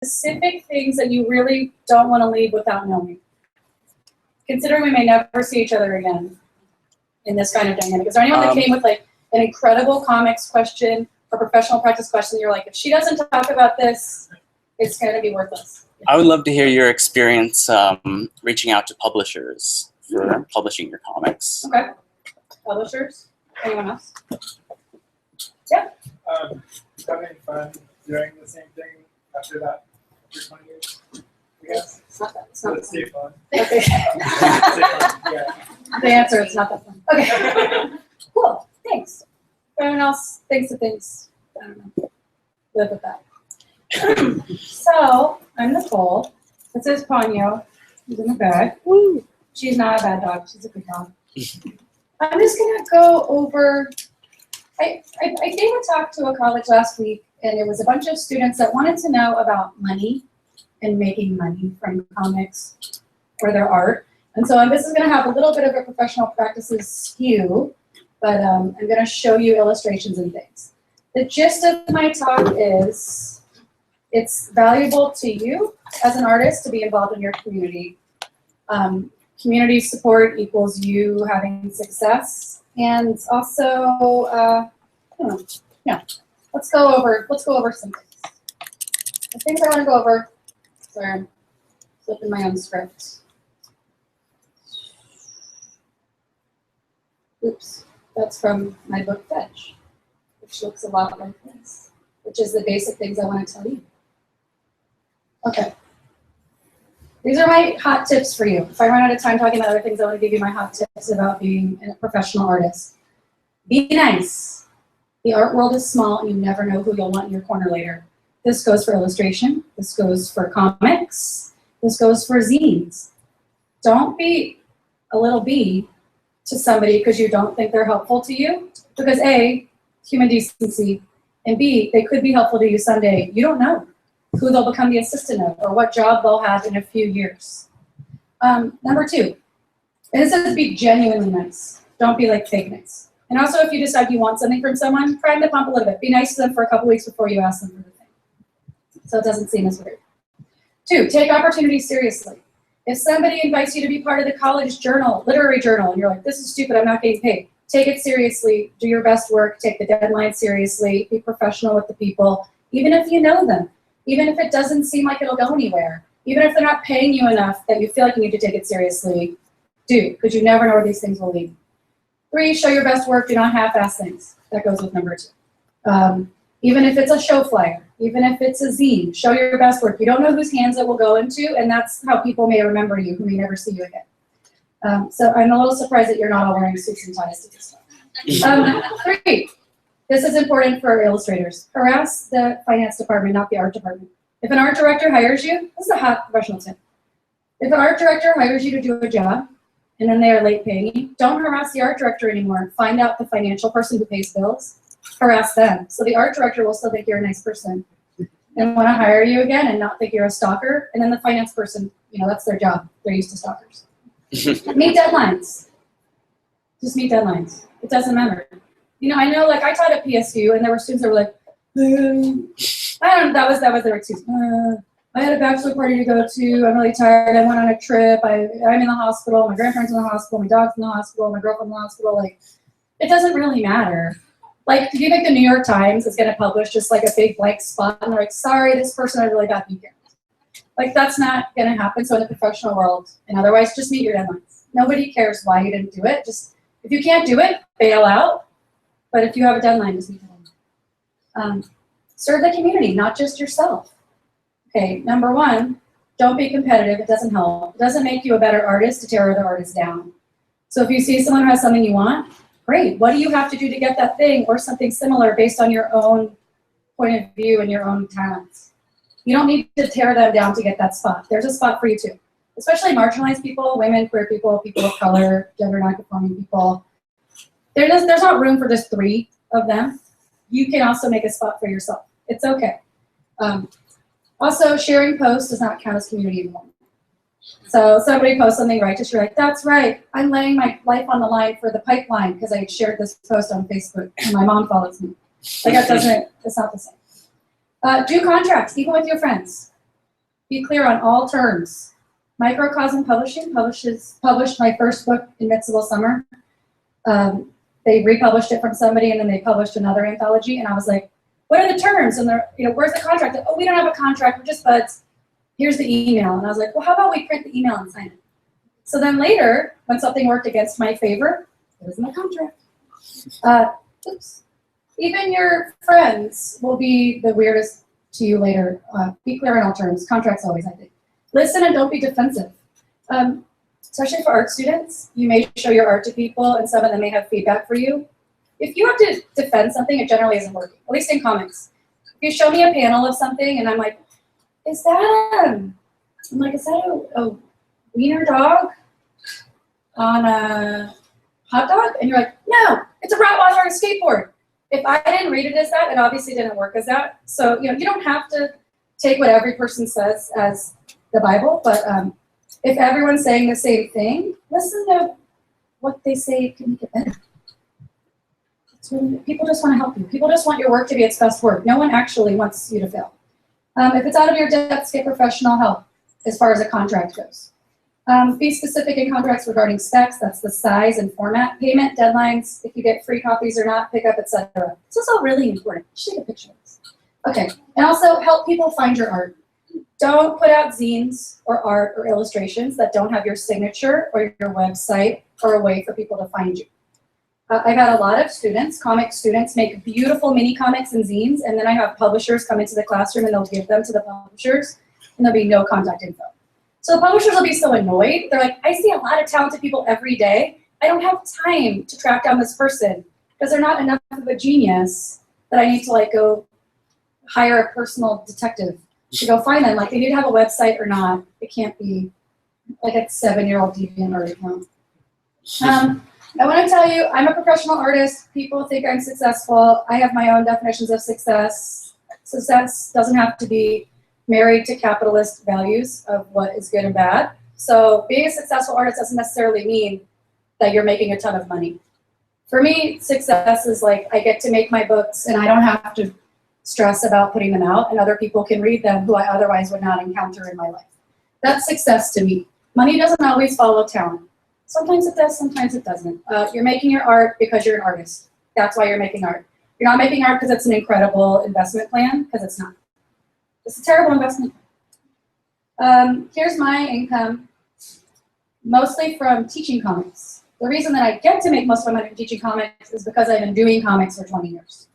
specific things that you really don't want to leave without knowing. Considering we may never see each other again in this kind of dynamic. Is there anyone that came with like an incredible comics question or professional practice question? You're like, if she doesn't talk about this, it's going to be worthless. I would love to hear your experience reaching out to publishers for publishing your comics. Okay. Publishers? Anyone else? Yeah. Having fun doing the same thing after that for 20 years, I guess. It's not that. It's not Let's that stay fun. Okay. Stay fun. Yeah. The answer is not that fun. Okay. Cool. Thanks. Everyone else thinks of things. I don't know. Live with that. So, I'm Nicole. This is Ponyo. She's in the bag. Woo. She's not a bad dog. She's a good dog. I'm just going to go over. I gave a talk to a college last week, and it was a bunch of students that wanted to know about money and making money from comics or their art. And so this is going to have a little bit of a professional practices skew, but I'm going to show you illustrations and things. The gist of my talk is it's valuable to you as an artist to be involved in your community. Community support equals you having success, and also, let's go over some things. The things I want to go over. Sorry, I'm flipping my own script. Oops, that's from my book Fetch, which looks a lot like this, which is the basic things I want to tell you. Okay. These are my hot tips for you. If I run out of time talking about other things, I want to give you my hot tips about being a professional artist. Be nice. The art world is small, and you never know who you'll want in your corner later. This goes for illustration. This goes for comics. This goes for zines. Don't be a little bee to somebody because you don't think they're helpful to you. Because A, human decency, and B, they could be helpful to you someday. You don't know who they'll become the assistant of or what job they'll have in a few years. Number two, and this is be genuinely nice. Don't be like fake nice. And also, if you decide you want something from someone, prime the pump a little bit. Be nice to them for a couple weeks before you ask them for the thing, so it doesn't seem as weird. Two, take opportunities seriously. If somebody invites you to be part of the college journal, literary journal, and you're like, this is stupid, I'm not getting paid, take it seriously. Do your best work. Take the deadline seriously. Be professional with the people, even if you know them. Even if it doesn't seem like it'll go anywhere, even if they're not paying you enough that you feel like you need to take it seriously, do, because you never know where these things will lead. Three, show your best work. Do not half-ass things. That goes with number two. Even if it's a show flyer, even if it's a zine, show your best work. You don't know whose hands it will go into, and that's how people may remember you who may never see you again. So I'm a little surprised that you're not all wearing suits and ties to this stuff. Three. This is important for illustrators. Harass the finance department, not the art department. If an art director hires you, this is a hot professional tip. If an art director hires you to do a job, and then they are late paying you, don't harass the art director anymore. Find out the financial person who pays bills. Harass them. So the art director will still think you're a nice person and want to hire you again and not think you're a stalker. And then the finance person, that's their job. They're used to stalkers. Meet deadlines. Just meet deadlines. It doesn't matter. I know, like, I taught at PSU, and there were students that were like, I don't know, that was their excuse. I had a bachelor party to go to. I'm really tired. I went on a trip. I'm in the hospital. My grandparents in the hospital. My dog's in the hospital. My girlfriend's in the hospital. Like, it doesn't really matter. Like, do you think the New York Times is going to publish just like a big blank spot and they're like, sorry, this person had a really bad weekend? Like, that's not going to happen. So in the professional world, and otherwise, just meet your deadlines. Nobody cares why you didn't do it. Just, if you can't do it, bail out. But if you have a deadline, just meet them. Serve the community, not just yourself. Okay, number one, don't be competitive. It doesn't help. It doesn't make you a better artist to tear other artists down. So if you see someone who has something you want, great. What do you have to do to get that thing or something similar based on your own point of view and your own talents? You don't need to tear them down to get that spot. There's a spot for you too. Especially marginalized people, women, queer people, people of color, gender non-conforming people. There's not room for just 3 of them. You can also make a spot for yourself. It's okay. Also, sharing posts does not count as community involvement. So somebody posts something righteous, you're like, that's right. I'm laying my life on the line for the pipeline because I shared this post on Facebook and my mom follows me. Like, that's not the same. Do contracts, even with your friends. Be clear on all terms. Microcosm Publishing published my first book, Invincible Summer. They republished it from somebody, and then they published another anthology, and I was like, what are the terms? And they're, where's the contract? Like, oh, we don't have a contract, we're just buds. Here's the email. And I was like, well, how about we print the email and sign it? So then later, when something worked against my favor, it was in the contract. Oops. Even your friends will be the weirdest to you later. Be clear on all terms. Contracts always, I think. Listen and don't be defensive. Especially for art students, you may show your art to people, and some of them may have feedback for you. If you have to defend something, it generally isn't working, at least in comics. If you show me a panel of something, and I'm like, is that a wiener dog on a hot dog? And you're like, no, it's a Rottweiler on a skateboard. If I didn't read it as that, it obviously didn't work as that. So, you don't have to take what every person says as the Bible, but if everyone's saying the same thing, listen to what they say can make it better. People just want to help you. People just want your work to be its best work. No one actually wants you to fail. If it's out of your depth, get professional help as far as a contract goes. Be specific in contracts regarding specs, that's the size and format, payment, deadlines, if you get free copies or not, pickup, etc. This is all really important. Just take a picture of this. Okay, and also help people find your art. Don't put out zines or art or illustrations that don't have your signature or your website or a way for people to find you. I've had a lot of students, comic students, make beautiful mini comics and zines, and then I have publishers come into the classroom and they'll give them to the publishers, and there'll be no contact info. So the publishers will be so annoyed. They're like, I see a lot of talented people every day. I don't have time to track down this person because they're not enough of a genius that I need to go hire a personal detective to go find them. They need to have a website or not. It can't be like a 7-year-old DeviantArt account. I want to tell you, I'm a professional artist. People think I'm successful. I have my own definitions of success. Success doesn't have to be married to capitalist values of what is good and bad. So being a successful artist doesn't necessarily mean that you're making a ton of money. For me, success is I get to make my books and I don't have to stress about putting them out, and other people can read them who I otherwise would not encounter in my life. That's success to me. Money doesn't always follow talent. Sometimes it does, sometimes it doesn't. You're making your art because you're an artist. That's why you're making art. You're not making art because it's an incredible investment plan, because it's not. It's a terrible investment. Here's my income, mostly from teaching comics. The reason that I get to make most of my money from teaching comics is because I've been doing comics for 20 years.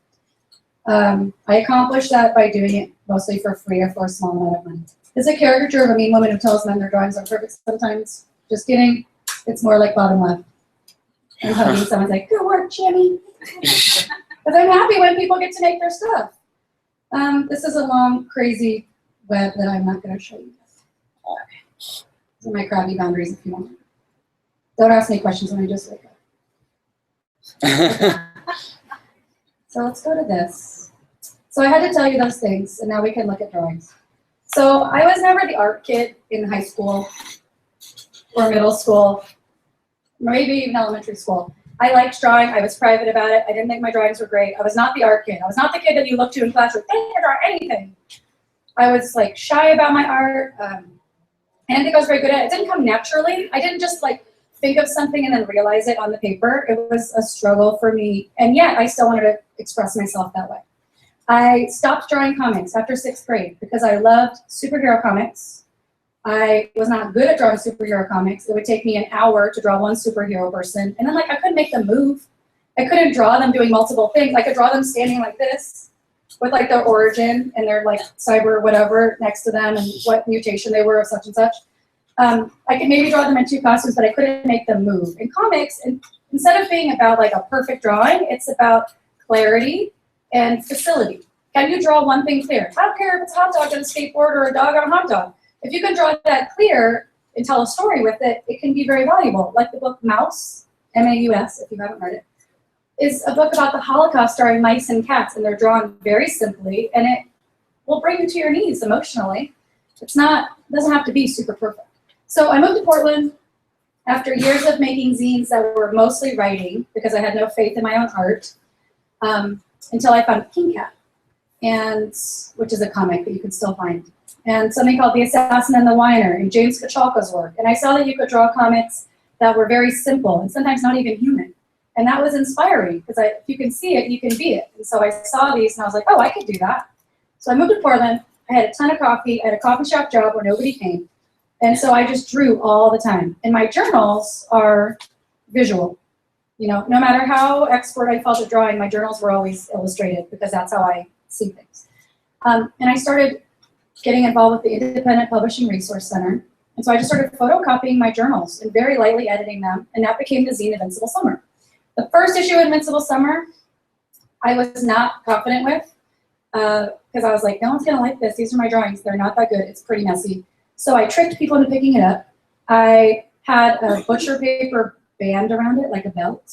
I accomplished that by doing it mostly for free or for a small amount of money. It's a caricature of a mean woman who tells men their drawings are perfect sometimes. Just kidding. It's more like bottom left. And hugging someone's like, good work, Jimmy. Because I'm happy when people get to make their stuff. This is a long, crazy web that I'm not going to show you. Okay. These are my crabby boundaries if you want. Don't ask me questions when I just wake up. So let's go to this. So I had to tell you those things, and now we can look at drawings. So I was never the art kid in high school or middle school, maybe even elementary school. I liked drawing. I was private about it. I didn't think my drawings were great. I was not the art kid. I was not the kid that you look to in class like, they can draw anything. I was shy about my art. I didn't think I was very good at it. It didn't come naturally. I didn't just think of something and then realize it on the paper. It was a struggle for me. And yet I still wanted to express myself that way. I stopped drawing comics after 6th grade because I loved superhero comics. I was not good at drawing superhero comics. It would take me an hour to draw one superhero person. And then I couldn't make them move. I couldn't draw them doing multiple things. I could draw them standing like this with their origin and their cyber whatever next to them and what mutation they were of such and such. I could maybe draw them in 2 costumes, but I couldn't make them move. In comics, instead of being about a perfect drawing, it's about clarity and facility. Can you draw one thing clear? I don't care if it's a hot dog on a skateboard or a dog on a hot dog. If you can draw that clear and tell a story with it, it can be very valuable. Like the book Mouse, M-A-U-S, if you haven't read it, is a book about the Holocaust starring mice and cats, and they're drawn very simply, and it will bring you to your knees emotionally. It doesn't have to be super perfect. So I moved to Portland after years of making zines that were mostly writing because I had no faith in my own art, until I found King Cat, which is a comic that you can still find. and something called The Assassin and the Whiner, and James Kachalka's work. And I saw that you could draw comics that were very simple and sometimes not even human. And that was inspiring, because if you can see it, you can be it. And so I saw these and I was like, oh, I could do that. So I moved to Portland. I had a ton of coffee. I had a coffee shop job where nobody came. And so I just drew all the time. And my journals are visual. You know, no matter how expert I felt at drawing, my journals were always illustrated, because that's how I see things. And I started getting involved with the Independent Publishing Resource Center. And so I just started photocopying my journals and very lightly editing them. And that became the zine Invincible Summer. The first issue of Invincible Summer, I was not confident with, because I was like, no one's going to like this. These are my drawings. They're not that good. It's pretty messy. So I tricked people into picking it up. I had a butcher paper band around it, like a belt,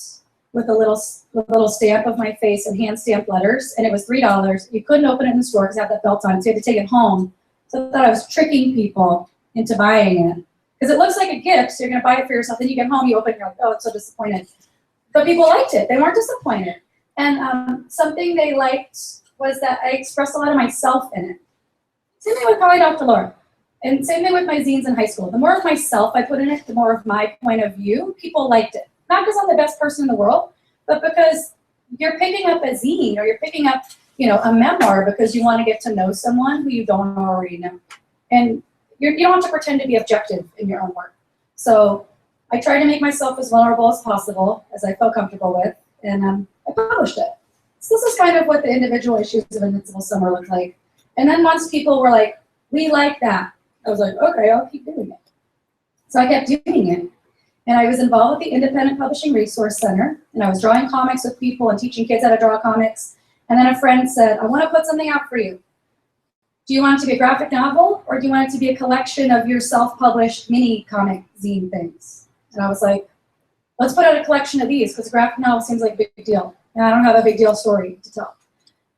with a little stamp of my face and hand stamped letters, and it was $3. You couldn't open it in the store because it had that belt on it, so you had to take it home. So I thought I was tricking people into buying it, because it looks like a gift, so you're going to buy it for yourself. Then you get home, you open it, you're like, oh, it's so disappointed. But people liked it. They weren't disappointed. And something they liked was that I expressed a lot of myself in it. Same thing with probably Dr. Laura. And same thing with my zines in high school. The more of myself I put in it, the more of my point of view, people liked it. Not because I'm the best person in the world, but because you're picking up a zine, or you're picking up, you know, a memoir because you want to get to know someone who you don't already know. And you don't have to pretend to be objective in your own work. So I tried to make myself as vulnerable as possible, as I felt comfortable with, and I published it. So this is kind of what the individual issues of Invincible Summer looked like. And then once people were like, we like that, I was like, okay, I'll keep doing it. So I kept doing it. And I was involved with the Independent Publishing Resource Center, and I was drawing comics with people and teaching kids how to draw comics. And then a friend said, I want to put something out for you. Do you want it to be a graphic novel, or do you want it to be a collection of your self-published mini comic zine things? And I was like, let's put out a collection of these, because a graphic novel seems like a big deal. And I don't have a big deal story to tell.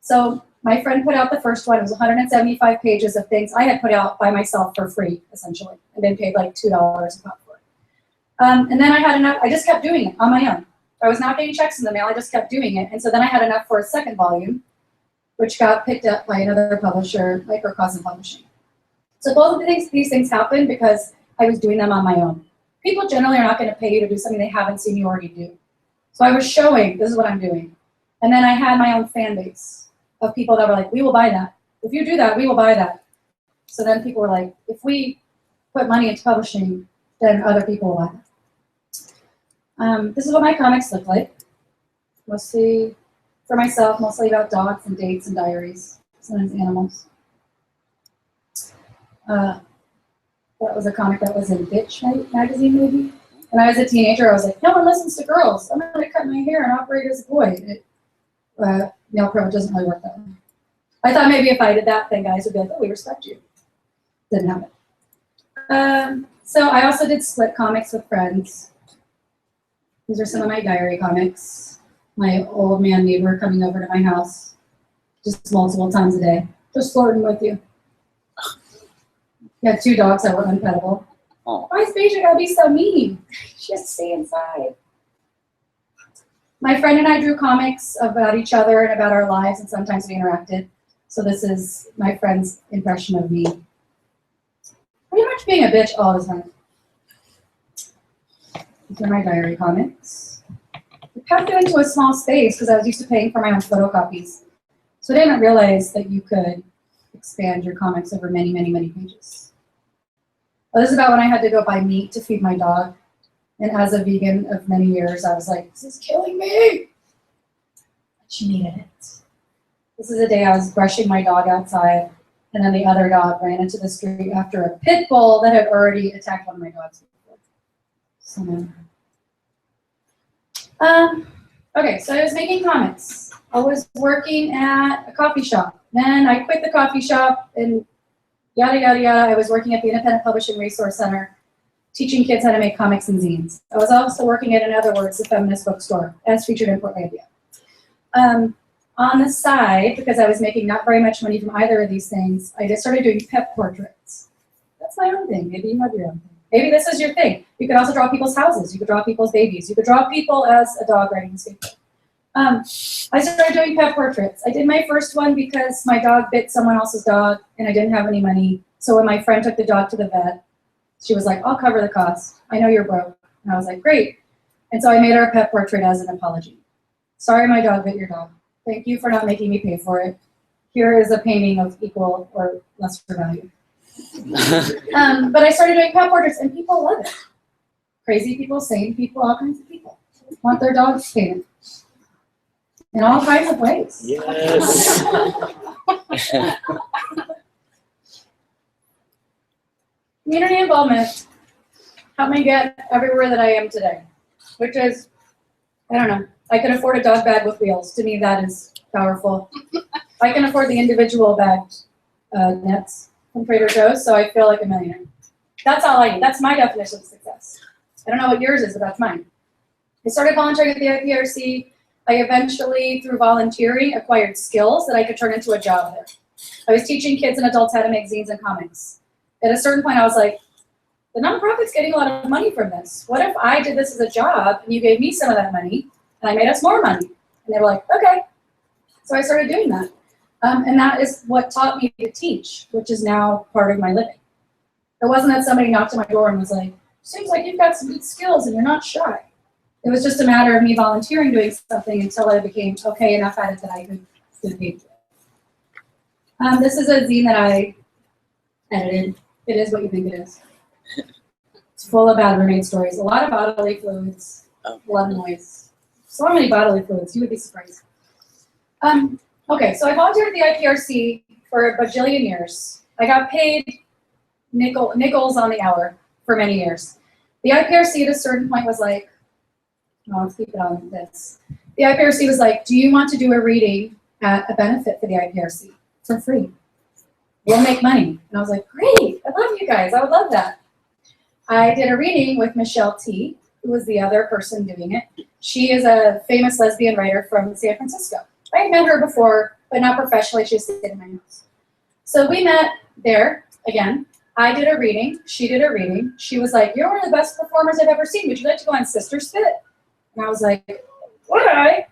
So my friend put out the first one. It was 175 pages of things I had put out by myself for free, essentially. I been paid like $2 a pop for it. And then I had enough. I just kept doing it on my own. I was not getting checks in the mail. I just kept doing it. And so then I had enough for a second volume, which got picked up by another publisher, Microcosm Publishing. So both of these things happened because I was doing them on my own. People generally are not going to pay you to do something they haven't seen you already do. So I was showing, this is what I'm doing. And then I had my own fan base of people that were like, we will buy that. If you do that, we will buy that. So then people were like, if we put money into publishing, then other people will buy that. This is what my comics look like. Mostly for myself, mostly about dogs and dates and diaries, sometimes animals. That was a comic that was in Bitch magazine, maybe. When I was a teenager, I was like, no one listens to girls. I'm going to cut my hair and operate as a boy. Male privilege doesn't really work that way. I thought maybe if I did that, then guys would be like, oh, we respect you. Didn't happen. So I also did split comics with friends. These are some of my diary comics. My old man neighbor coming over to my house just multiple times a day, just flirting with you. We had 2 dogs that were unpettable. Oh. Why is Beja gotta be so mean? She has to stay inside. My friend and I drew comics about each other and about our lives, and sometimes we interacted. So this is my friend's impression of me. Pretty much being a bitch all the time. These are my diary comics. I packed them into a small space because I was used to paying for my own photocopies. So I didn't realize that you could expand your comics over many, many, many pages. Well, this is about when I had to go buy meat to feed my dog. And as a vegan of many years, I was like, this is killing me. But she needed it. This is a day I was brushing my dog outside, and then the other dog ran into the street after a pit bull that had already attacked one of my dogs before. So, okay, so I was making comics. I was working at a coffee shop. Then I quit the coffee shop and yada, yada, yada. I was working at the Independent Publishing Resource Center, teaching kids how to make comics and zines. I was also working at, in other words, the feminist bookstore, as featured in Portlandia. On the side, because I was making not very much money from either of these things, I just started doing pet portraits. That's my own thing. Maybe you have your own thing. Maybe this is your thing. You could also draw people's houses. You could draw people's babies. You could draw people as a dog riding a skateboard. I started doing pet portraits. I did my first one because my dog bit someone else's dog and I didn't have any money. So when my friend took the dog to the vet, she was like, I'll cover the cost. I know you're broke. And I was like, great. And so I made her a pet portrait as an apology. Sorry my dog bit your dog. Thank you for not making me pay for it. Here is a painting of equal or lesser value. But I started doing pet portraits and people love it. Crazy people, sane people, all kinds of people want their dogs painted. In all kinds of ways. Yes. Community involvement helped me get everywhere that I am today, which is, I don't know, I can afford a dog bag with wheels. To me, that is powerful. I can afford the individual bagged nets from Trader Joe's, so I feel like a millionaire. That's all I need. That's my definition of success. I don't know what yours is, but that's mine. I started volunteering at the IPRC. I eventually, through volunteering, acquired skills that I could turn into a job there. I was teaching kids and adults how to make zines and comics. At a certain point, I was like, the nonprofit's getting a lot of money from this. What if I did this as a job and you gave me some of that money and I made us more money? And they were like, okay. So I started doing that. And that is what taught me to teach, which is now part of my living. It wasn't that somebody knocked on my door and was like, seems like you've got some good skills and you're not shy. It was just a matter of me volunteering doing something until I became okay enough at it that I could get paid for it. This is a zine that I edited. It is what you think it is. It's full of bad roommate stories, a lot of bodily fluids, a lot of noise. So many bodily fluids, you would be surprised. Okay, so I volunteered at the IPRC for a bajillion years. I got paid nickels on the hour for many years. The IPRC at a certain point was like, no, let's keep it on this. The IPRC was like, do you want to do a reading at a benefit for the IPRC for free? We'll make money. And I was like, great, I love you guys, I would love that. I did a reading with Michelle T, who was the other person doing it. She is a famous lesbian writer from San Francisco. I had met her before, but not professionally, she was sitting in my house. So we met there, again. I did a reading, she did a reading. She was like, you're one of the best performers I've ever seen. Would you like to go on Sister Spit? And I was like, would I?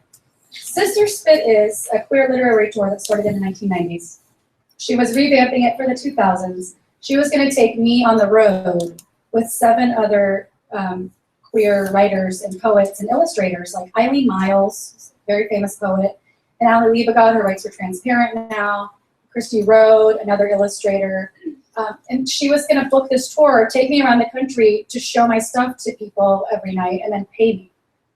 Sister Spit is a queer literary tour that started in the 1990s. She was revamping it for the 2000s. She was going to take me on the road with 7 other queer writers and poets and illustrators, like Eileen Miles, very famous poet, and Ali Liebegod, who writes for Transparent now, Christy Rode, another illustrator. And she was going to book this tour, take me around the country to show my stuff to people every night and then pay me.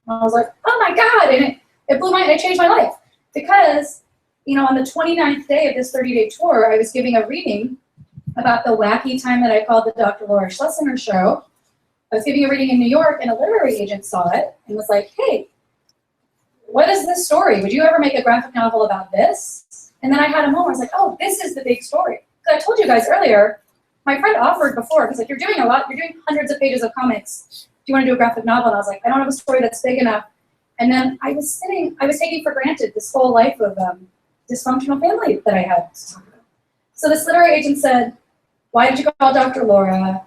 And I was like, oh my God, and it blew it changed my life. Because, you know, on the 29th day of this 30-day tour, I was giving a reading about the wacky time that I called the Dr. Laura Schlesinger show. I was giving a reading in New York, and a literary agent saw it and was like, hey, what is this story? Would you ever make a graphic novel about this? And then I had a moment, I was like, oh, this is the big story. Because I told you guys earlier, my friend offered before, because like, you're doing a lot, you're doing hundreds of pages of comics. Do you want to do a graphic novel? And I was like, I don't have a story that's big enough. And then I was taking for granted this whole life of dysfunctional family that I had to talk about. So this literary agent said, why did you call Dr. Laura?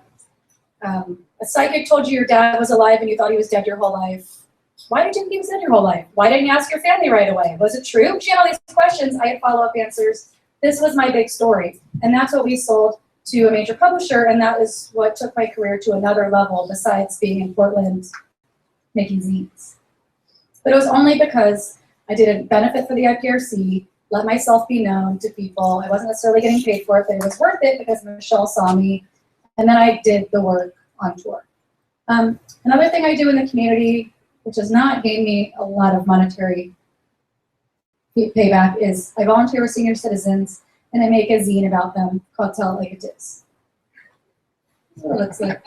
A psychic told you your dad was alive and you thought he was dead your whole life. Why did you think he was dead your whole life? Why didn't you ask your family right away? Was it true? She had all these questions. I had follow-up answers. This was my big story. And that's what we sold to a major publisher, and that is what took my career to another level besides being in Portland making zines. But it was only because I did a benefit for the IPRC, let myself be known to people. I wasn't necessarily getting paid for it, but it was worth it because Michelle saw me, and then I did the work on tour. Another thing I do in the community, which has not gained me a lot of monetary payback, is I volunteer with senior citizens, and I make a zine about them called Tell It Like It Is. That's what it looks like.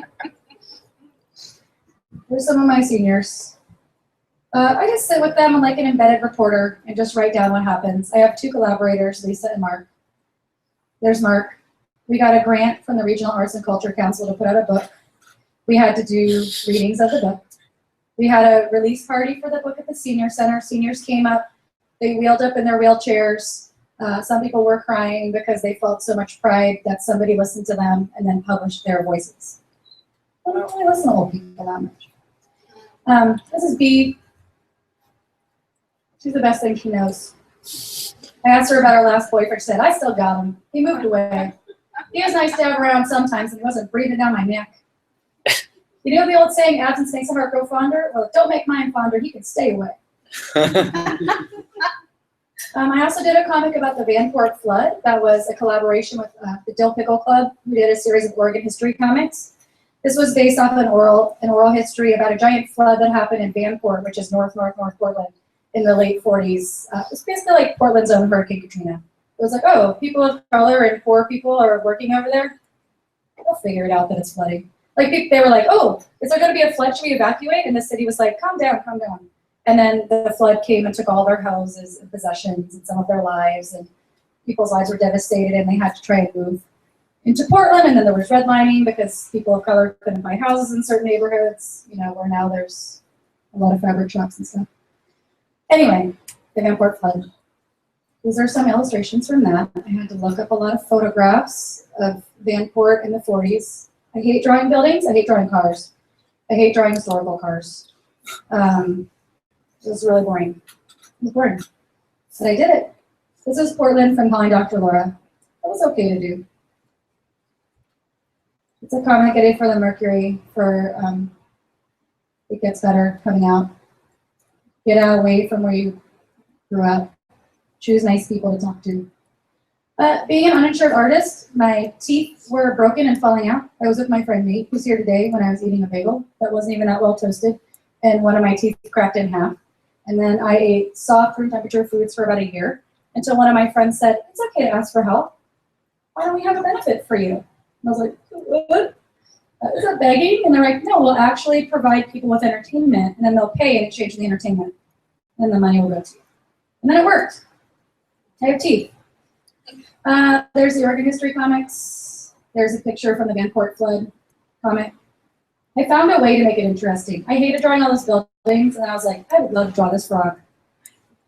Here's some of my seniors. I just sit with them like an embedded reporter and just write down what happens. I have 2 collaborators, Lisa and Mark. There's Mark. We got a grant from the Regional Arts and Culture Council to put out a book. We had to do readings of the book. We had a release party for the book at the Senior Center. Seniors came up. They wheeled up in their wheelchairs. Some people were crying because they felt so much pride that somebody listened to them and then published their voices. I don't really listen to old people that much. This is B. She's the best thing she knows. I asked her about her last boyfriend. She said, I still got him. He moved away. He was nice to have around sometimes, and he wasn't breathing down my neck. You know the old saying, absence makes the heart grow fonder? Well, don't make mine fonder. He can stay away. I also did a comic about the Vanport flood. That was a collaboration with the Dill Pickle Club, who did a series of Oregon history comics. This was based off an oral history about a giant flood that happened in Vanport, which is north Portland, in the late 40s. It's basically like Portland's own Hurricane Katrina. It was like, oh, people of color and poor people are working over there. They'll figure it out that it's flooding. Like they were like, oh, is there going to be a flood? Should we evacuate? And the city was like, calm down, calm down. And then the flood came and took all their houses and possessions and some of their lives, and people's lives were devastated, and they had to try and move into Portland. And then there was redlining because people of color couldn't buy houses in certain neighborhoods, you know, where now there's a lot of fabric shops and stuff. Anyway, the Vanport flood. These are some illustrations from that. I had to look up a lot of photographs of Vanport in the 40s. I hate drawing buildings. I hate drawing cars. I hate drawing historical cars. It was really boring. It was boring. But I did it. This is Portland from Calling Dr. Laura. That was okay to do. It's a comic I did for the Mercury for It Gets Better coming out. Get out away from where you grew up. Choose nice people to talk to. Being an uninsured artist, my teeth were broken and falling out. I was with my friend Nate, who's here today, when I was eating a bagel that wasn't even that well toasted, and one of my teeth cracked in half. And then I ate soft room temperature foods for about a year until one of my friends said, it's okay to ask for help. Why don't we have a benefit for you? And I was like, what? Is that begging? And they're like, no, we'll actually provide people with entertainment, and then they'll pay in exchange for the entertainment. And the money will go to you. And then it worked. I have teeth. There's the Oregon History Comics. There's a picture from the Vanport flood comic. I found a way to make it interesting. I hated drawing all those buildings, and I was like, I would love to draw this frog.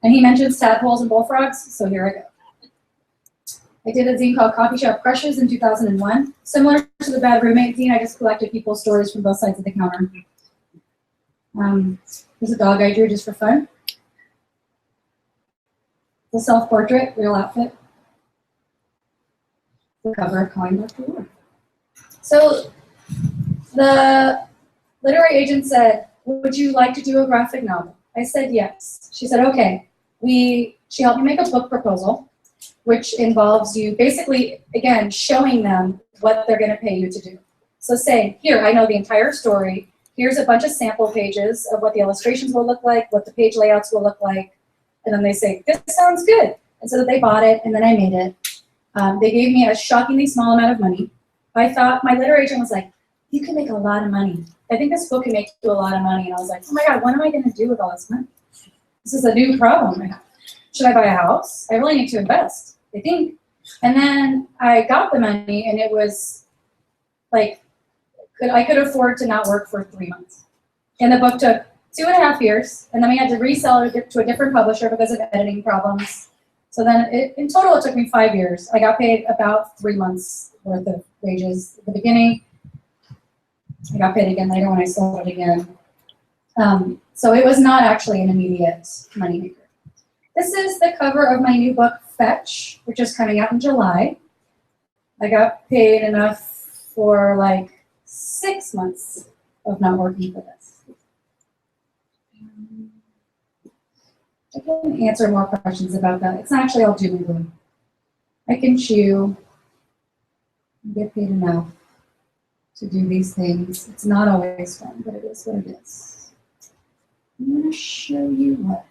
And he mentions tadpoles and bullfrogs, so here I go. I did a zine called Coffee Shop Crushes in 2001. Similar to the Bad Roommate zine, I just collected people's stories from both sides of the counter. There's a dog I drew just for fun. The self-portrait, real outfit. The cover of Calling Dr. Laura. So the literary agent said, would you like to do a graphic novel? I said yes. She said, okay. She helped me make a book proposal, which involves you basically, again, showing them what they're going to pay you to do. So saying, here, I know the entire story. Here's a bunch of sample pages of what the illustrations will look like, what the page layouts will look like. And then they say, this sounds good. And so they bought it, and then I made it. They gave me a shockingly small amount of money. I thought, my literary agent was like, you can make a lot of money. I think this book can make you a lot of money. And I was like, oh my God, what am I going to do with all this money? This is a new problem I have. Should I buy a house? I really need to invest, I think. And then I got the money, and it was like, I could afford to not work for 3 months. And the book took 2.5 years, and then we had to resell it to a different publisher because of editing problems. So then in total, it took me 5 years. I got paid about 3 months worth of wages at the beginning. I got paid again later when I sold it again. So it was not actually an immediate moneymaker. This is the cover of my new book, Fetch, which is coming out in July. I got paid enough for like 6 months of not working for this. I can answer more questions about that. It's actually all doom and gloom. I can chew and get paid enough to do these things. It's not always fun, but it is what it is. I'm going to show you what.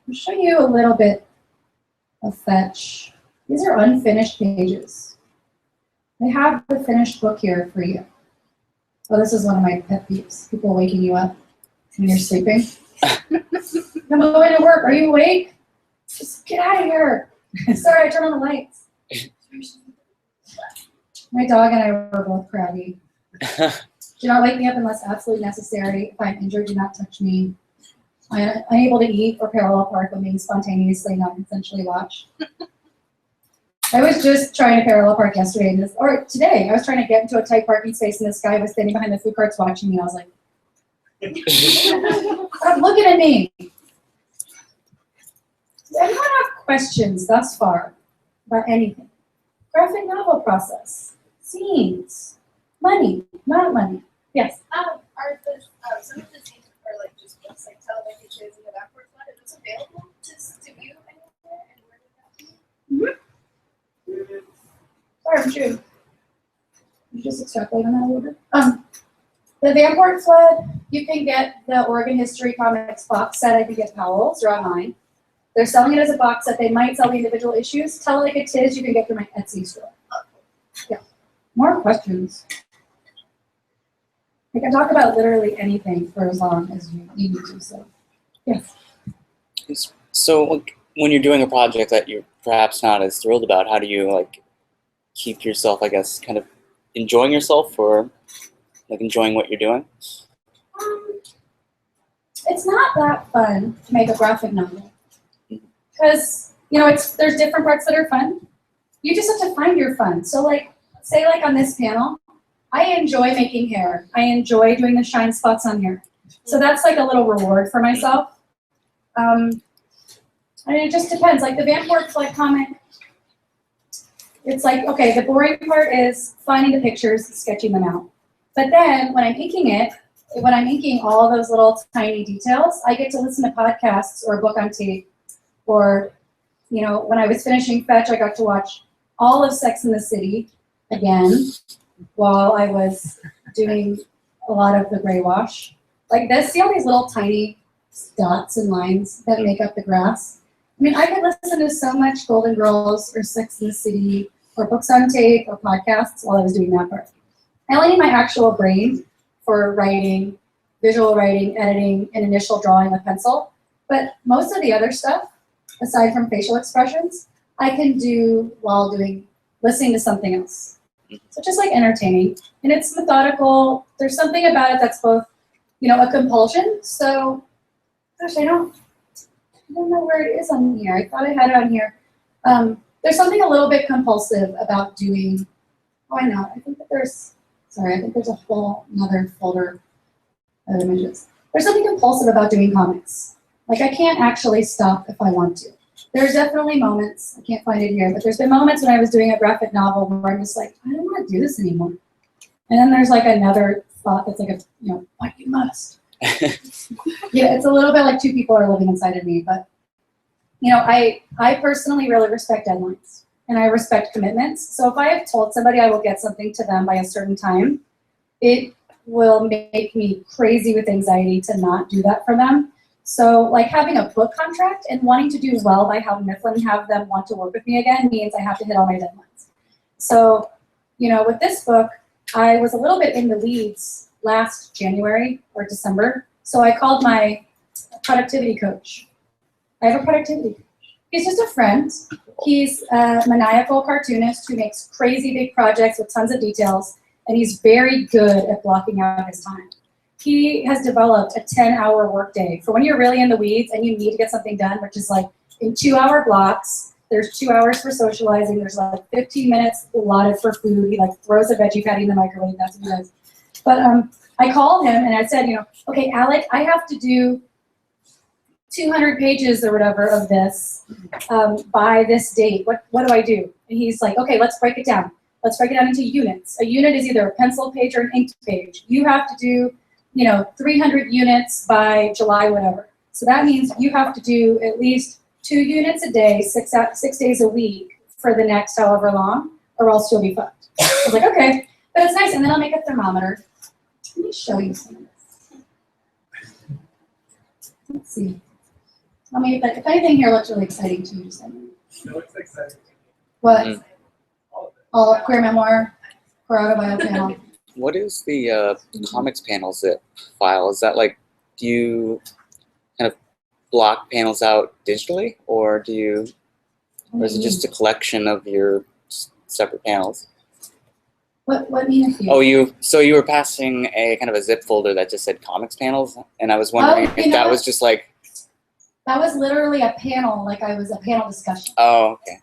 I'll show you a little bit of Fetch. These are unfinished pages. I have the finished book here for you. Oh, this is one of my pet peeves. People waking you up when you're sleeping. I'm going to work. Are you awake? Just get out of here. Sorry, I turned on the lights. My dog and I were both crabby. Do not wake me up unless absolutely necessary. If I'm injured, do not touch me. I am unable to eat or parallel park when being spontaneously, not consensually watched. I was just trying to parallel park yesterday, or today. I was trying to get into a tight parking space, and this guy was standing behind the food carts watching me. I was like, stop looking at me. anyone have questions thus far about anything? Graphic novel process, scenes, money, not money. Yes. Are the some of the scenes are like just books like television shows and the backward flood? Is this available to view anywhere? And where would that be? Sorry, I'm chewing. You just extrapolate on that a little bit. The Vamport Flood, you can get the Oregon History Comics box set. I think at Powell's or online. They're selling it as a box set. They might sell the individual issues. Tell Like It Is, you can get through my Etsy store. Yeah. More questions? I can talk about literally anything for as long as you need me to. So, yes. So like, when you're doing a project that you're perhaps not as thrilled about, how do you like keep yourself, I guess, kind of enjoying yourself or like enjoying what you're doing? It's not that fun to make a graphic novel because there's different parts that are fun. You just have to find your fun. So like, say like on this panel, I enjoy making hair. I enjoy doing the shine spots on here. So that's like a little reward for myself. And it just depends. Like the Vamport Flood comic, it's like, okay, the boring part is finding the pictures, sketching them out. But then when I'm inking all those little tiny details, I get to listen to podcasts or a book on tape. Or, when I was finishing Fetch, I got to watch all of Sex and the City again while I was doing a lot of the gray wash. Like this, see all these little tiny dots and lines that make up the grass? I mean, I could listen to so much Golden Girls or Sex and the City or books on tape or podcasts while I was doing that part. I only need my actual brain for writing, visual writing, editing, and initial drawing with pencil. But most of the other stuff, aside from facial expressions, I can do while listening to something else. So just like entertaining. And it's methodical. There's something about it that's both, a compulsion. So, gosh, I don't know where it is on here. I thought I had it on here. There's something a little bit compulsive about doing, I think there's a whole another folder of images. There's something compulsive about doing comics. Like I can't actually stop if I want to. There's definitely moments, I can't find it here, but there's been moments when I was doing a graphic novel where I'm just like, I don't want to do this anymore. And then there's like another thought that's like, but you must. Yeah, it's a little bit like two people are living inside of me, but I personally really respect deadlines and I respect commitments. So if I have told somebody I will get something to them by a certain time, it will make me crazy with anxiety to not do that for them. So like having a book contract and wanting to do well by Houghton Mifflin, have them want to work with me again means I have to hit all my deadlines. So, with this book, I was a little bit in the weeds last January or December. So I called my productivity coach. I have a productivity coach. He's just a friend. He's a maniacal cartoonist who makes crazy big projects with tons of details, and he's very good at blocking out his time. He has developed a 10-hour workday for when you're really in the weeds and you need to get something done, which is like in 2-hour blocks. There's 2 hours for socializing. There's like 15 minutes allotted for food. He like throws a veggie patty in the microwave. That's what he does. But I called him and I said, okay, Alec, I have to do 200 pages or whatever of this by this date. What do I do? And he's like, okay, let's break it down. Let's break it down into units. A unit is either a pencil page or an inked page. You have to do 300 units by July, whatever. So that means you have to do at least 2 units a day, 6 days a week for the next however long, or else you'll be fucked. I was like, okay, but it's nice. And then I'll make a thermometer. Let me show you some of this. Let's see. If anything here looks really exciting to you, just let me know. It looks exciting. What? All of it. All queer memoir, queer autobio panel. What is the comics panel zip file? Is that like, do you kind of block panels out digitally, or is it just a collection of your separate panels? What mean if you? Oh, so you were passing a kind of a zip folder that just said comics panels, and I was wondering if that was just like. That was literally a panel, like I was a panel discussion. Oh, okay.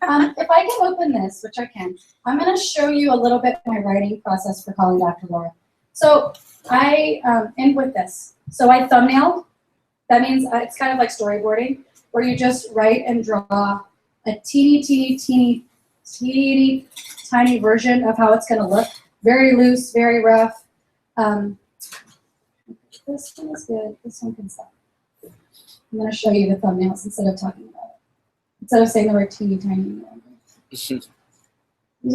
If I can open this, which I can, I'm going to show you a little bit my writing process for Calling Dr. Laura. So I end with this. So I thumbnailed. That means it's kind of like storyboarding. where you just write and draw a teeny tiny version of how it's going to look. Very loose, very rough. This one is good. This one can stop. I'm going to show you the thumbnails instead of talking about it. Instead of saying the word teeny tiny. These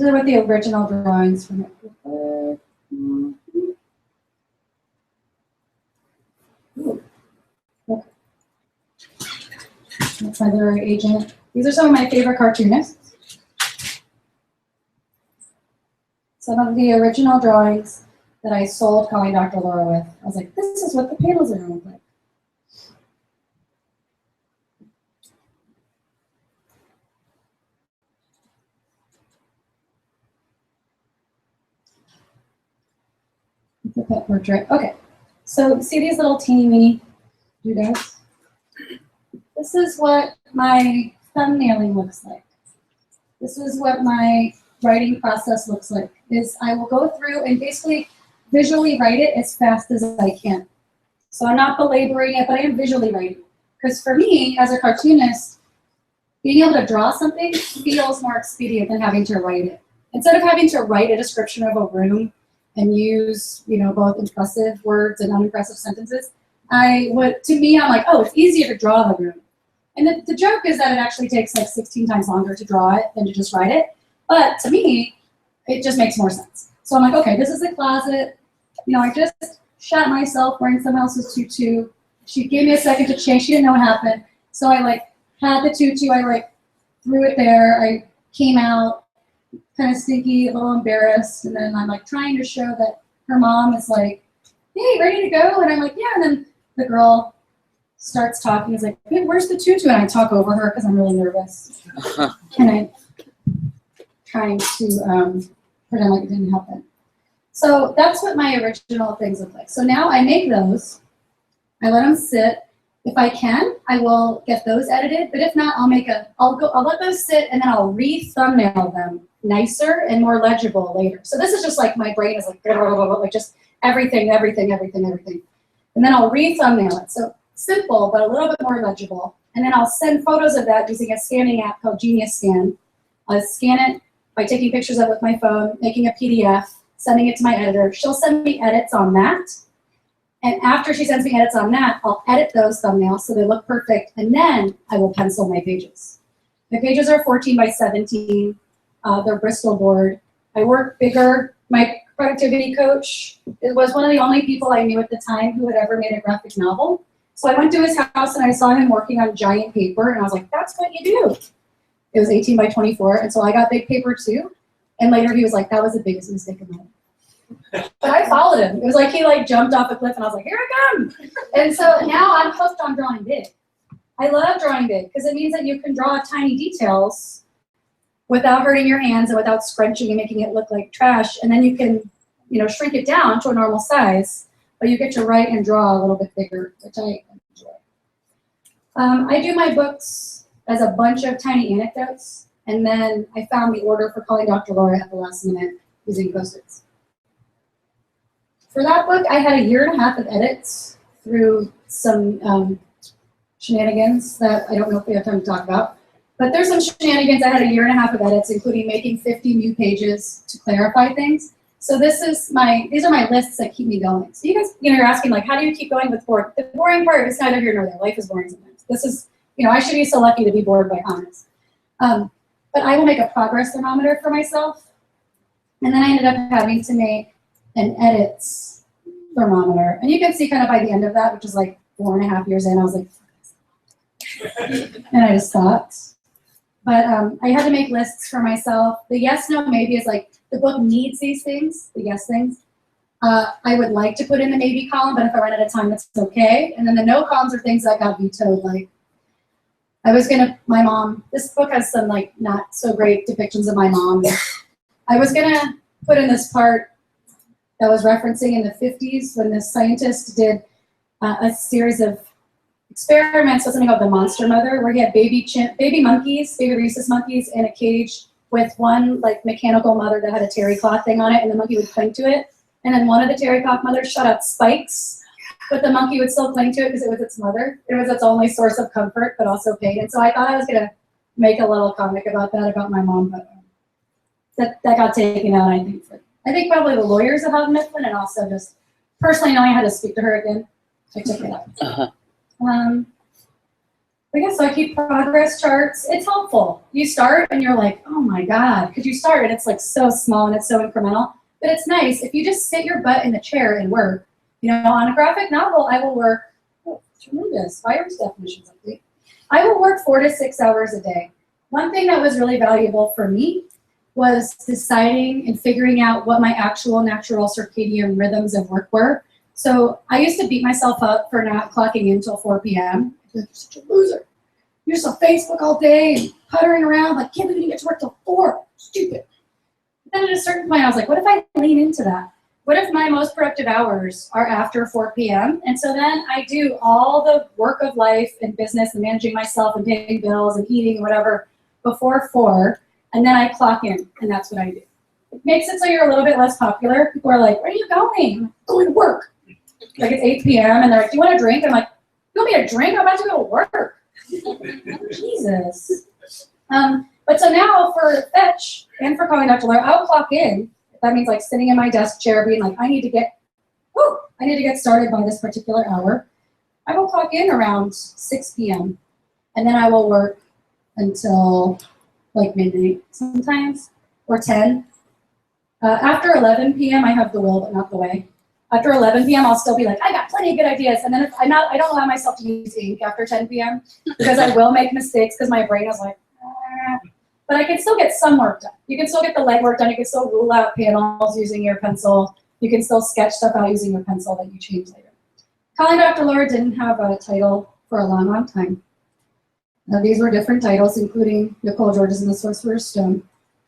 are what the original drawings from it look like. Okay. That's my literary agent. These are some of my favorite cartoonists. Some of the original drawings that I sold Calling Dr. Laura with. I was like, this is what the panels are going to look like. The pet portrait. Okay, so see these little teeny weeny doodads? This is what my thumbnailing looks like. This is what my writing process looks like. Is I will go through and basically visually write it as fast as I can. So I'm not belaboring it, but I am visually writing. Because for me, as a cartoonist, being able to draw something feels more expedient than having to write it. Instead of having to write a description of a room and use, both impressive words and unimpressive sentences, to me, I'm like, oh, it's easier to draw the room. And the joke is that it actually takes like 16 times longer to draw it than to just write it. But to me, it just makes more sense. So I'm like, okay, this is the closet. I just shot myself wearing someone else's tutu. She gave me a second to change. She didn't know what happened. So I had the tutu. I threw it there. I came out kind of stinky, a little embarrassed. And then I'm trying to show that her mom is like, hey, ready to go? And I'm like, yeah. And then the girl starts talking. Is like, hey, where's the tutu? And I talk over her because I'm really nervous. And I'm trying to pretend like it didn't happen. So that's what my original things look like. So now I make those. I let them sit. If I can, I will get those edited. But if not, I'll let those sit and then I'll re-thumbnail them nicer and more legible later. So this is just like my brain is like just everything. And then I'll re-thumbnail it. So simple, but a little bit more legible. And then I'll send photos of that using a scanning app called Genius Scan. I'll scan it by taking pictures of it with my phone, making a PDF, sending it to my editor. She'll send me edits on that. And after she sends me edits on that, I'll edit those thumbnails so they look perfect. And then I will pencil my pages. My pages are 14 by 17. They're Bristol board. I work bigger. My productivity coach was one of the only people I knew at the time who had ever made a graphic novel. So I went to his house and I saw him working on giant paper. And I was like, that's what you do. It was 18 by 24. And so I got big paper too. And later he was like, that was the biggest mistake of my life. But I followed him. It was like he jumped off a cliff and I was like, here I come. And so now I'm hooked on drawing big. I love drawing big because it means that you can draw tiny details without hurting your hands and without scrunching and making it look like trash. And then you can, shrink it down to a normal size, but you get to write and draw a little bit bigger, which I enjoy. I do my books as a bunch of tiny anecdotes, and then I found the order for Calling Dr. Laura at the last minute using Post-its. For that book, I had 1.5 years of edits through some shenanigans that I don't know if we have time to talk about. But there's some shenanigans. I had 1.5 years of edits, including making 50 new pages to clarify things. So these are my lists that keep me going. So you guys, you're asking how do you keep going with bored? The boring part is neither here nor there. Life is boring sometimes. This is, I should be so lucky to be bored by honors. But I will make a progress thermometer for myself. And then I ended up having to make an edits thermometer. And you can see kind of by the end of that, which is 4.5 years in, I was like, and I just stopped. But I had to make lists for myself. The yes, no, maybe is the book needs these things, the yes things. I would like to put in the maybe column, but if I run out of time, that's okay. And then the no columns are things that got vetoed. My mom, this book has some not so great depictions of my mom. I was gonna put in this part that was referencing in the 50s when this scientist did a series of experiments with something called the monster mother, where he had baby monkeys, baby rhesus monkeys in a cage with one mechanical mother that had a terry cloth thing on it, and the monkey would cling to it. And then one of the terry cloth mothers shot out spikes but the monkey would still cling to it because it was its mother. It was its only source of comfort, but also pain. And so I thought I was gonna make a little comic about that, about my mom, but that got taken out, I think. I think probably the lawyers about Mifflin, and also just personally knowing how to speak to her again, I took it out. But yeah, so I keep progress charts. It's helpful. You start and you're like, oh my God, because you start and it's like so small and it's so incremental. But it's nice if you just sit your butt in the chair and work. You know, on a graphic novel, I will work, tremendous, virus definitions update. I will work 4 to 6 hours a day. One thing that was really valuable for me was deciding and figuring out what my actual natural circadian rhythms of work were. So I used to beat myself up for not clocking in until 4 p.m. You're such a loser. You're just on Facebook all day and puttering around, like, can't believe you didn't get to work till 4. Stupid. But then at a certain point, I was like, what if I lean into that? What if my most productive hours are after 4 p.m.? And so then I do all the work of life and business and managing myself and paying bills and eating and whatever before 4, and then I clock in, and that's what I do. It makes it so you're a little bit less popular. People are like, where are you going? I'm going to work. Like it's 8 p.m. and they're like, do you want a drink? I'm like, you want me to drink? I'm about to go to work. Jesus. But so now for Fetch and for calling Dr. Laura, I'll clock in. That means like sitting in my desk chair being like, I need to get started by this particular hour. I will clock in around 6 p.m. and then I will work until like midnight sometimes, or 10. After 11 p.m. I have the will but not the way. After 11 p.m. I'll still be like, I got plenty of good ideas. And then if I don't allow myself to use ink after 10 p.m. because I will make mistakes because my brain is like, but I can still get some work done. You can still get the legwork done. You can still rule out panels using your pencil. You can still sketch stuff out using your pencil that you change later. Calling Dr. Laura didn't have a title for a long, long time. These were different titles, including Nicole Georges and the Sorcerer's Stone,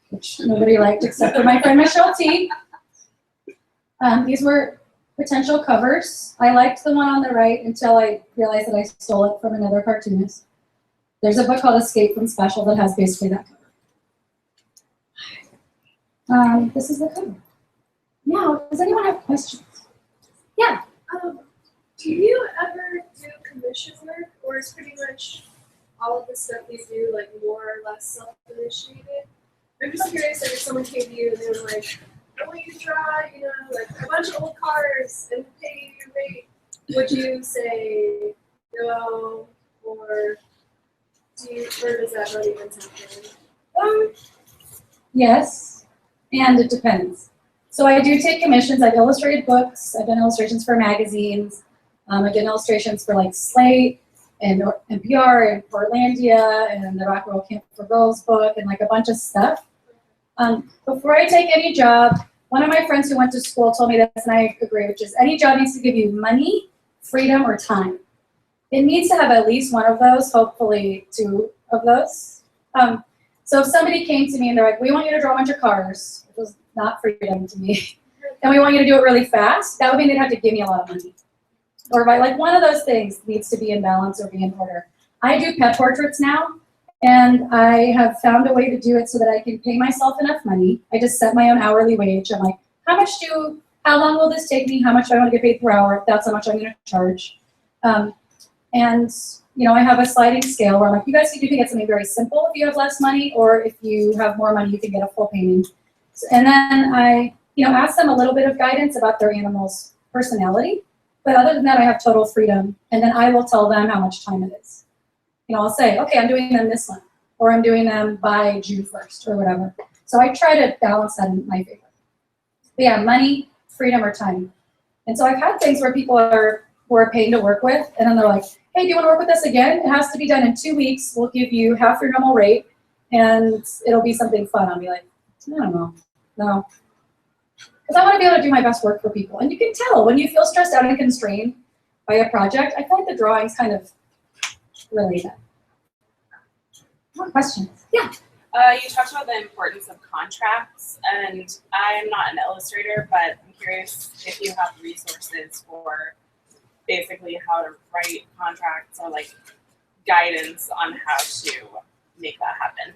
which nobody liked except for my friend Michelle T. These were potential covers. I liked the one on the right until I realized that I stole it from another cartoonist. There's a book called Escape from Special that has basically that cover. This is the cover. Now, does anyone have questions? Yeah. Do you ever do commission work, or is pretty much all of the stuff you do like more or less self-initiated? I'm just curious, like if someone came to you and they were like, I want you to draw, like a bunch of old cars and pay you rate, would you say no, or does that not even happen? Yes, and it depends. So I do take commissions. I've illustrated books. I've done illustrations for magazines. I've done illustrations for like Slate and NPR and Portlandia and the Rock and Roll Camp for Girls book and like a bunch of stuff. Before I take any job, one of my friends who went to school told me this, and I agree, which is any job needs to give you money, freedom, or time. It needs to have at least one of those, hopefully 2 of those. So if somebody came to me and they're like, we want you to draw a bunch of cars, which was not freedom to me, and we want you to do it really fast, that would mean they'd have to give me a lot of money. Or by like one of those things needs to be in balance or be in order. I do pet portraits now, and I have found a way to do it so that I can pay myself enough money. I just set my own hourly wage. I'm like, how long will this take me? How much do I want to get paid per hour? That's how much I'm going to charge. And I have a sliding scale where I'm like, you guys can get something very simple if you have less money, or if you have more money, you can get a full painting. And then I, ask them a little bit of guidance about their animal's personality. But other than that, I have total freedom. And then I will tell them how much time it is. I'll say, okay, I'm doing them this month, or I'm doing them by June 1st, or whatever. So I try to balance that in my favor. But yeah, money, freedom, or time. And so I've had things where people were paying to work with, and then they're like, hey, do you want to work with us again? It has to be done in 2 weeks. We'll give you half your normal rate, and it'll be something fun. I'll be like, I don't know, no. Because I want to be able to do my best work for people. And you can tell when you feel stressed out and constrained by a project, I feel like the drawings kind of relate that. More questions? Yeah. You talked about the importance of contracts, and I'm not an illustrator, but I'm curious if you have resources for basically how to write contracts or like guidance on how to make that happen.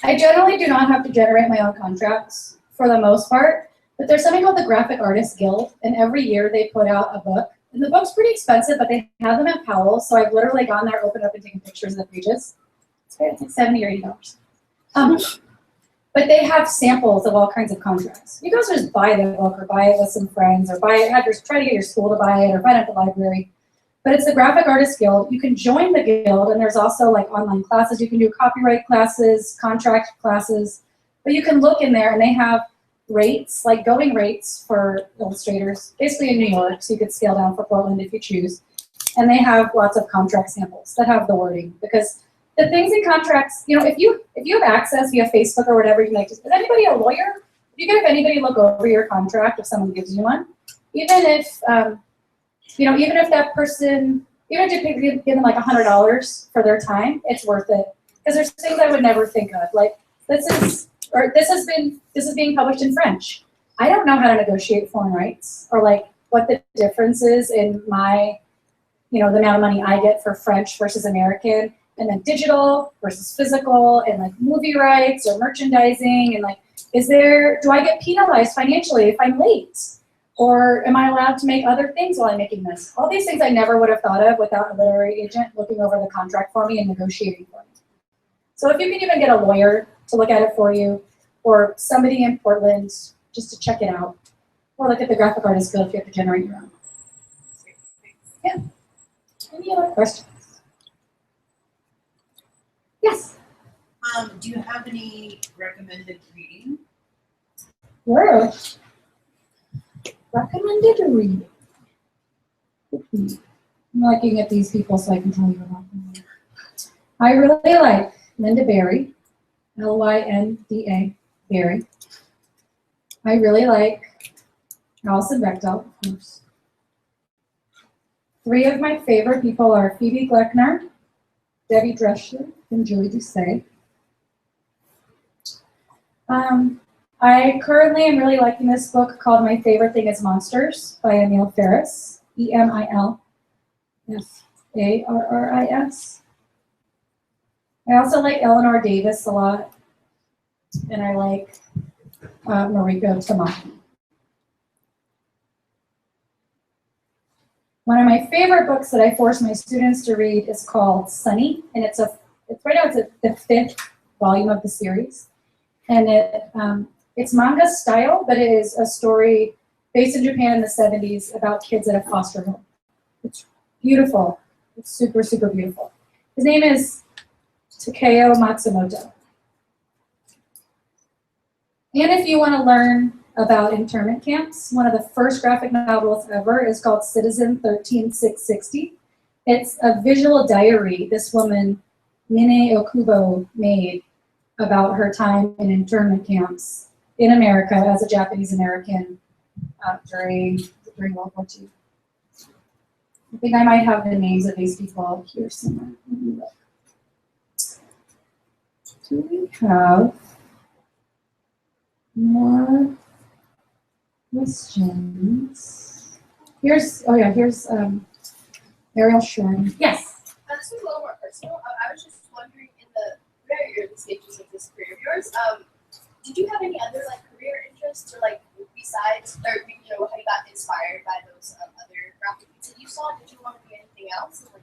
I generally do not have to generate my own contracts for the most part, But there's something called the Graphic Artists Guild, and every year they put out a book. And the book's pretty expensive, but they have them at Powell, so I've literally gone there, opened up, and taken pictures of the pages. It's like $70 or $80. But they have samples of all kinds of contracts. You guys just buy the book or buy it with some friends or buy it, try to get your school to buy it or find it at the library. But it's the Graphic Artists Guild. You can join the guild, and there's also like online classes. You can do copyright classes, contract classes. But you can look in there, and they have rates, like going rates for illustrators, basically in New York, so you could scale down for Portland if you choose. And they have lots of contract samples that have the wording, because the things in contracts, you know, if you have access via Facebook or whatever, you can like, is anybody a lawyer? You can have anybody look over your contract if someone gives you one, even if even if that person, even if you give them like $100 for their time, it's worth it, because there's things I would never think of, like this is being published in French. I don't know how to negotiate foreign rights, or like what the difference is in my, the amount of money I get for French versus American, and then digital versus physical, and like movie rights or merchandising, and like, do I get penalized financially if I'm late? Or am I allowed to make other things while I'm making this? All these things I never would have thought of without a literary agent looking over the contract for me and negotiating for me. So if you can even get a lawyer to look at it for you, or somebody in Portland just to check it out, or look at the Graphic Artists Guild if you have to generate your own. Yeah. Any other questions? Yes. Do you have any recommended reading? Sure. Recommended reading. I'm looking at these people so I can tell you about them. I really like Lynda Barry, Lynda Barry. I really like Alison Bechdel, of course. 3 of my favorite people are Phoebe Gleckner, Debbie Dreschler, and Julie Doucet. I currently am really liking this book called My Favorite Thing is Monsters by Emil Ferris, Emilfarris. I also like Eleanor Davis a lot, and I like Mariko Tamaki. One of my favorite books that I force my students to read is called Sunny, and it's right now it's the 5th volume of the series, and it's manga style, but it is a story based in Japan in the 70s about kids at a foster home. It's beautiful. It's super, super beautiful. His name is Takeo Matsumoto. And if you want to learn about internment camps, one of the first graphic novels ever is called Citizen 13660. It's a visual diary this woman, Mine Okubo, made about her time in internment camps in America as a Japanese American during World War II. I think I might have the names of these people here somewhere. Let me look. Do we have more questions? Here's Ariel Shorn. Yes. This is a little more personal. I was just wondering, in the very early stages of this career of yours, did you have any other like career interests, or like besides, or how you got inspired by those other graphic pieces that you saw? Did you want to do anything else? And, like,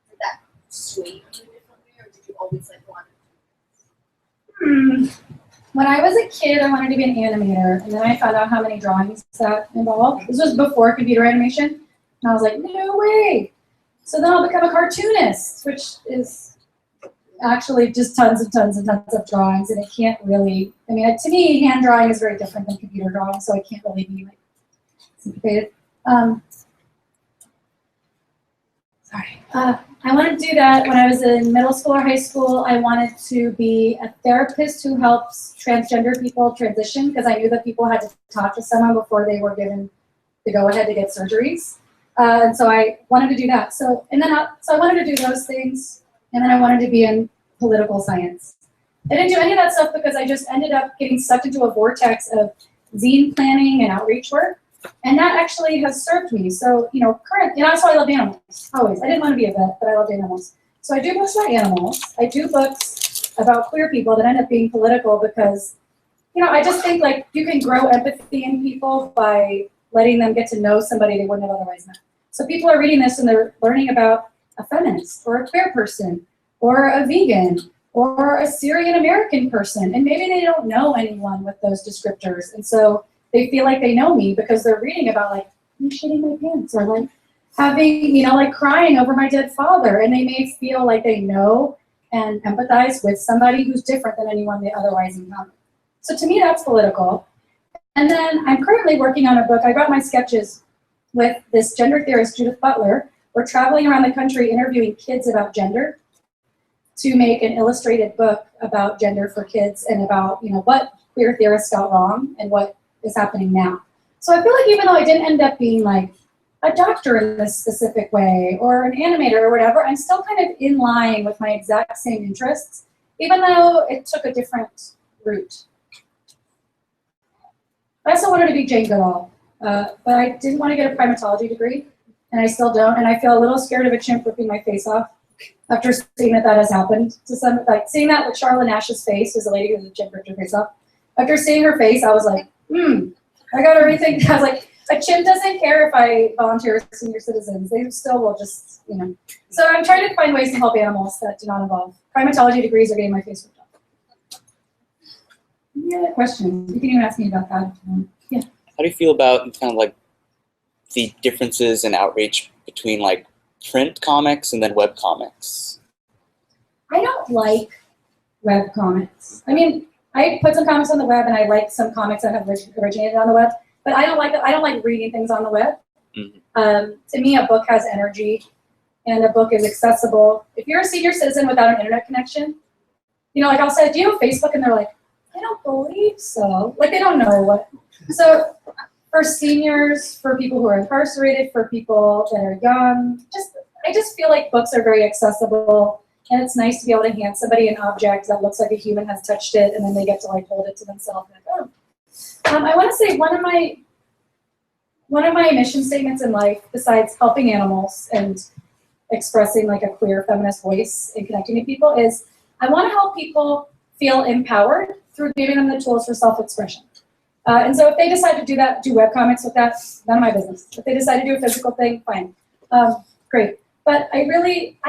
did that sway you in a different way, or did you always like want to? When I was a kid, I wanted to be an animator, and then I found out how many drawings that involved. This was before computer animation, and I was like, no way. So then I'll become a cartoonist, which is actually just tons and tons and tons of drawings, and it can't really, to me, hand drawing is very different than computer drawing, so I can't really be like syncopated. I wanted to do that when I was in middle school or high school. I wanted to be a therapist who helps transgender people transition, because I knew that people had to talk to someone before they were given the go-ahead to get surgeries. And so I wanted to do that. So I wanted to do those things, and then I wanted to be in political science. I didn't do any of that stuff because I just ended up getting sucked into a vortex of zine planning and outreach work. And that actually has served me. So, that's why I love animals, always. I didn't want to be a vet, but I loved animals. So I do books about animals. I do books about queer people that end up being political because I just think like you can grow empathy in people by letting them get to know somebody they wouldn't have otherwise met. So people are reading this and they're learning about a feminist or a queer person or a vegan or a Syrian American person. And maybe they don't know anyone with those descriptors. And so they feel like they know me because they're reading about like, I'm shitting my pants or like having, like crying over my dead father. And they may feel like they know and empathize with somebody who's different than anyone they otherwise encounter. So to me, that's political. And then I'm currently working on a book. I got my sketches with this gender theorist, Judith Butler. We're traveling around the country interviewing kids about gender to make an illustrated book about gender for kids and about, what queer theorists got wrong and what is happening now. So I feel like even though I didn't end up being like a doctor in this specific way or an animator or whatever, I'm still kind of in line with my exact same interests, even though it took a different route. I also wanted to be Jane Goodall, but I didn't want to get a primatology degree, and I still don't, and I feel a little scared of a chimp ripping my face off after seeing that has happened to some, like seeing that with Charlotte Nash's face, who's a lady who's a chimp ripped her face off. After seeing her face, I was like, I got to rethink. I was like, a chimp doesn't care if I volunteer as senior citizens. They still will just, So I'm trying to find ways to help animals that do not involve primatology degrees or getting my face ripped off. Any other questions? You can even ask me about that. Yeah. How do you feel about kind of like the differences in outreach between like print comics and then web comics? I don't like web comics. I mean, I put some comics on the web and I like some comics that have originated on the web, but I don't like reading things on the web. Mm-hmm. To me, a book has energy and a book is accessible. If you're a senior citizen without an internet connection, like I'll say, do you have Facebook? And they're like, I don't believe so. Like they don't know what. So for seniors, for people who are incarcerated, for people that are young, I just feel like books are very accessible, and it's nice to be able to hand somebody an object that looks like a human has touched it, and then they get to like hold it to themselves. And like, oh. I want to say one of my mission statements in life, besides helping animals and expressing like a queer feminist voice and connecting to people, is I want to help people feel empowered through giving them the tools for self-expression. And so if they decide to do that, do webcomics with that, none of my business. If they decide to do a physical thing, fine. Great. But I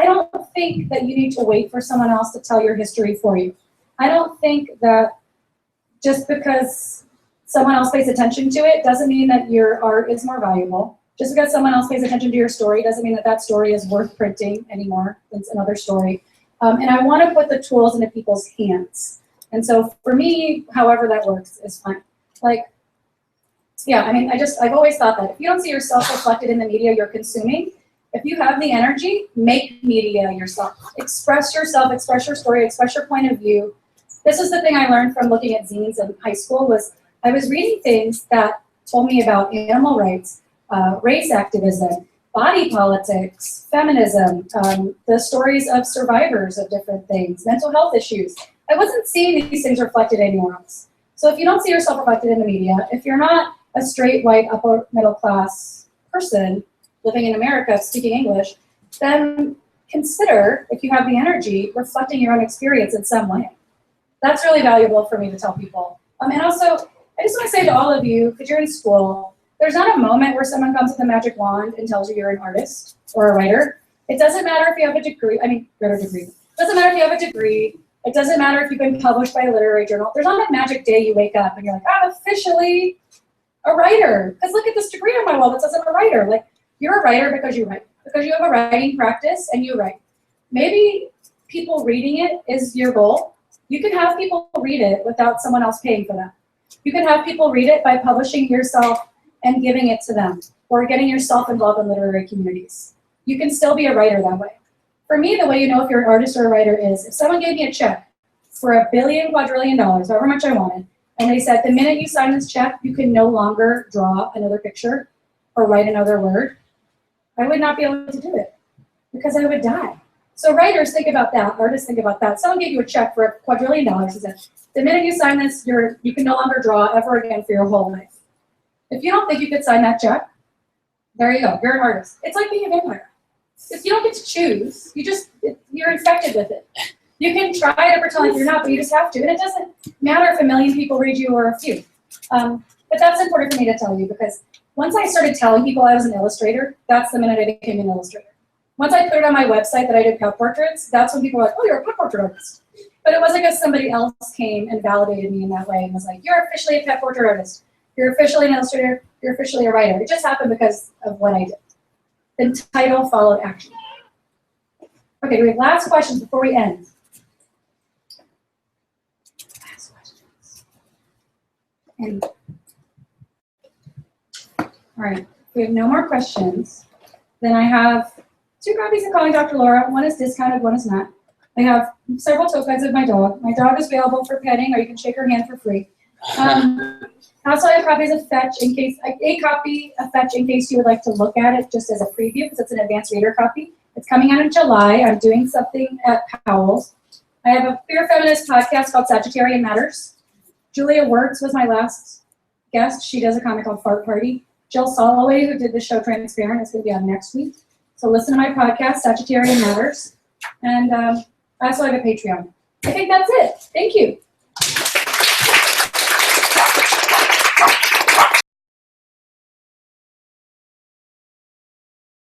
don't think that you need to wait for someone else to tell your history for you. I don't think that just because someone else pays attention to it doesn't mean that your art is more valuable. Just because someone else pays attention to your story doesn't mean that that story is worth printing anymore. It's another story. And I want to put the tools into people's hands. And so for me, however that works is fine. Like, yeah, I mean, I've always thought that if you don't see yourself reflected in the media you're consuming, if you have the energy, make media yourself. Express yourself, express your story, express your point of view. This is the thing I learned from looking at zines in high school was I was reading things that told me about animal rights, race activism, body politics, feminism, the stories of survivors of different things, mental health issues. I wasn't seeing these things reflected anywhere else. So if you don't see yourself reflected in the media, if you're not a straight, white, upper middle class person living in America speaking English, then consider, if you have the energy, reflecting your own experience in some way. That's really valuable for me to tell people. And also, I just want to say to all of you, because you're in school, there's not a moment where someone comes with a magic wand and tells you you're an artist or a writer. It doesn't matter if you have a degree, It doesn't matter if you have a degree. It doesn't matter if you've been published by a literary journal. There's not a magic day you wake up and you're like, I'm officially a writer. Because look at this degree on my wall that says I'm a writer. Like, you're a writer because you write. Because you have a writing practice and you write. Maybe people reading it is your goal. You can have people read it without someone else paying for that. You can have people read it by publishing yourself and giving it to them, or getting yourself involved in literary communities. You can still be a writer that way. For me, the way you know if you're an artist or a writer is if someone gave me a check for $1 billion, quadrillion, however much I wanted, and they said, the minute you sign this check, you can no longer draw another picture or write another word, I would not be able to do it because I would die. So writers think about that, artists think about that. Someone gave you a check for $1 quadrillion and said, the minute you sign this, you can no longer draw ever again for your whole life. If you don't think you could sign that check, there you go, you're an artist. It's like being a vampire. If you don't get to choose, you're infected with it. You can try to pretend like you're not, but you just have to. And it doesn't matter if 1 million people read you or a few. But that's important for me to tell you because once I started telling people I was an illustrator, that's the minute I became an illustrator. Once I put it on my website that I did pet portraits, that's when people were like, oh, you're a pet portrait artist. But it wasn't because somebody else came and validated me in that way and was like, you're officially a pet portrait artist. You're officially an illustrator. You're officially a writer. It just happened because of what I did. The title followed action. Okay, we have last questions before we end. Last questions. And, all right, if we have no more questions, then I have 2 copies of Calling Dr. Laura. One is discounted, one is not. I have several tote bags of my dog. My dog is available for petting, or you can shake her hand for free. I also have copies of Fetch in case, a copy of Fetch in case you would like to look at it just as a preview because it's an advanced reader copy. It's coming out in July. I'm doing something at Powell's. I have a queer feminist podcast called Sagittarian Matters. Julia Wirtz was my last guest. She does a comic called Fart Party. Jill Soloway, who did the show Transparent, is going to be on next week. So listen to my podcast, Sagittarian Matters. And I also have a Patreon. I think that's it. Thank you.